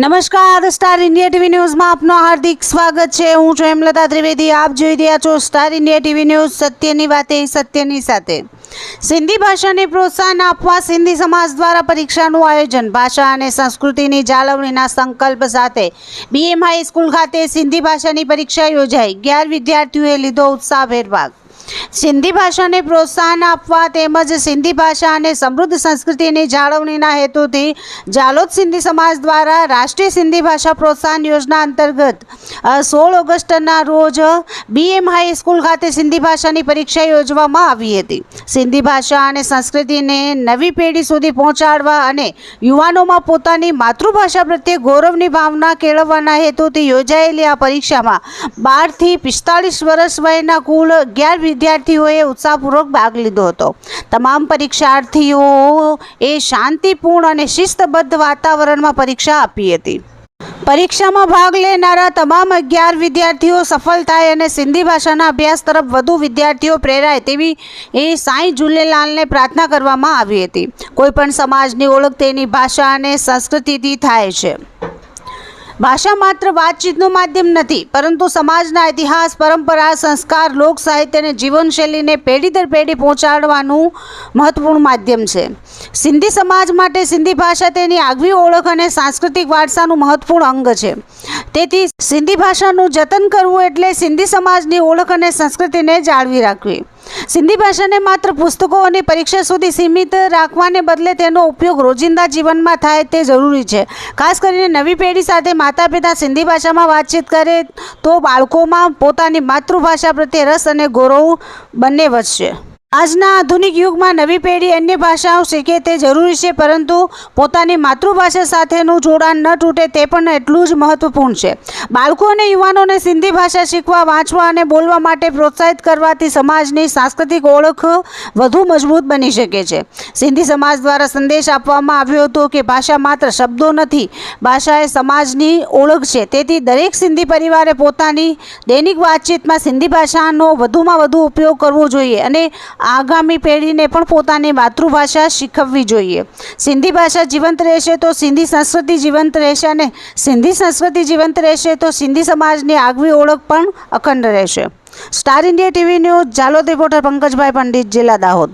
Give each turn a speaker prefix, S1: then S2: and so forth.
S1: નમસ્કાર, star India TV ન્યૂઝમાં આપનું હાર્દિક સ્વાગત છે। હું છું હેમલતા ત્રિવેદી। આપ જોઈ રહ્યા છો સ્ટાર ઇન્ડિયા ટીવી ન્યૂઝ, સત્યની વાતે સત્યની સાથે। સિંધી ભાષાને પ્રોત્સાહન આપવા સિંધી સમાજ દ્વારા પરીક્ષાનું આયોજન। ભાષા અને સંસ્કૃતિની જાળવણીના સંકલ્પ સાથે બીએમ હાઈસ્કૂલ ખાતે સિંધી ભાષાની પરીક્ષા યોજાઈ। 11 વિદ્યાર્થીઓએ લીધો ઉત્સાહભેર ભાગ। સિંધી ભાષાને પ્રોત્સાહન આપવા તેમજ સિંધી ભાષા અને સમૃદ્ધ સંસ્કૃતિની જાળવણીના હેતુથી જાલોદ સિંધી સમાજ દ્વારા રાષ્ટ્રીય સિંધી ભાષા પ્રોત્સાહન યોજના અંતર્ગત 16 ઓગસ્ટના રોજ બીએમ હાઈસ્કૂલ ખાતે સિંધી ભાષાની પરીક્ષા યોજવામાં આવી હતી। સિંધી ભાષા અને સંસ્કૃતિને નવી પેઢી સુધી પહોંચાડવા અને યુવાનોમાં પોતાની માતૃભાષા પ્રત્યે ગૌરવની ભાવના કેળવવાના હેતુથી યોજાયેલી આ પરીક્ષામાં 12 થી 45 વર્ષ વયના કુલ 11 વિદ્યાર્થીઓએ ઉત્સાહપૂર્વક ભાગ લીધો હતો। તમામ પરીક્ષાર્થીઓએ શાંતિપૂર્ણ અને શિસ્તબદ્ધ વાતાવરણમાં પરીક્ષા આપી હતી। પરીક્ષામાં ભાગ લેનારા તમામ 11 વિદ્યાર્થીઓ સફળ થાય અને સિંધી ભાષાના અભ્યાસ તરફ વધુ વિદ્યાર્થીઓ પ્રેરાય તેવી સાંઈ ઝૂલેલાલને પ્રાર્થના કરવામાં આવી હતી। કોઈપણ સમાજની ઓળખ તેની ભાષા અને સંસ્કૃતિથી થાય છે। ભાષા માત્ર વાતચીતનું માધ્યમ નથી, પરંતુ સમાજના ઇતિહાસ, પરંપરા, સંસ્કાર, લોક સાહિત્ય અને જીવનશૈલીને પેઢી દર પેઢી પહોંચાડવાનું મહત્વપૂર્ણ માધ્યમ છે। સિંધી સમાજ માટે સિંધી ભાષા તેની આગવી ઓળખ અને સાંસ્કૃતિક વારસાનું મહત્વપૂર્ણ અંગ છે। તેથી સિંધી ભાષાનું જતન કરવું એટલે સિંધી સમાજની ઓળખ અને સંસ્કૃતિને જાળવી રાખવી। સિંધી ભાષાને માત્ર પુસ્તકો અને પરીક્ષા સુધી સીમિત રાખવાને બદલે તેનો ઉપયોગ રોજિંદા જીવનમાં થાય તે જરૂરી છે। ખાસ કરીને નવી પેઢી સાથે માતા પિતા સિંધી ભાષામાં વાતચીત કરે તો બાળકોમાં પોતાની માતૃભાષા પ્રત્યે રસ અને ગૌરવ બંને વધશે। આજના આધુનિક યુગમાં નવી પેઢી અન્ય ભાષાઓ શીખે તે જરૂરી છે, પરંતુ પોતાની માતૃભાષા સાથેનું જોડાણ ન તૂટે તે પણ એટલું જ મહત્વપૂર્ણ છે। બાળકો અને યુવાનોને સિંધી ભાષા શીખવા, વાંચવા અને બોલવા માટે પ્રોત્સાહિત કરવાથી સમાજની સાંસ્કૃતિક ઓળખ વધુ મજબૂત બની શકે છે। સિંધી સમાજ દ્વારા સંદેશ આપવામાં આવ્યો હતો કે ભાષા માત્ર શબ્દો નથી, ભાષા એ સમાજની ઓળખ છે। તેથી દરેક સિંધી પરિવારે પોતાની દૈનિક વાતચીતમાં સિંધી ભાષાનો વધુમાં વધુ ઉપયોગ કરવો જોઈએ અને આગામી પેઢીને પણ પોતાની માતૃભાષા શીખવવી જોઈએ। સિંધી ભાષા જીવંત રહેશે તો સિંધી સંસ્કૃતિ જીવંત રહેશે અને સિંધી સંસ્કૃતિ જીવંત રહેશે તો સિંધી સમાજની આગવી ઓળખ પણ અખંડ રહેશે। Star India TV news, Jhalod reporter Pankajbhai Pandit, જિલ્લા દાહોદ।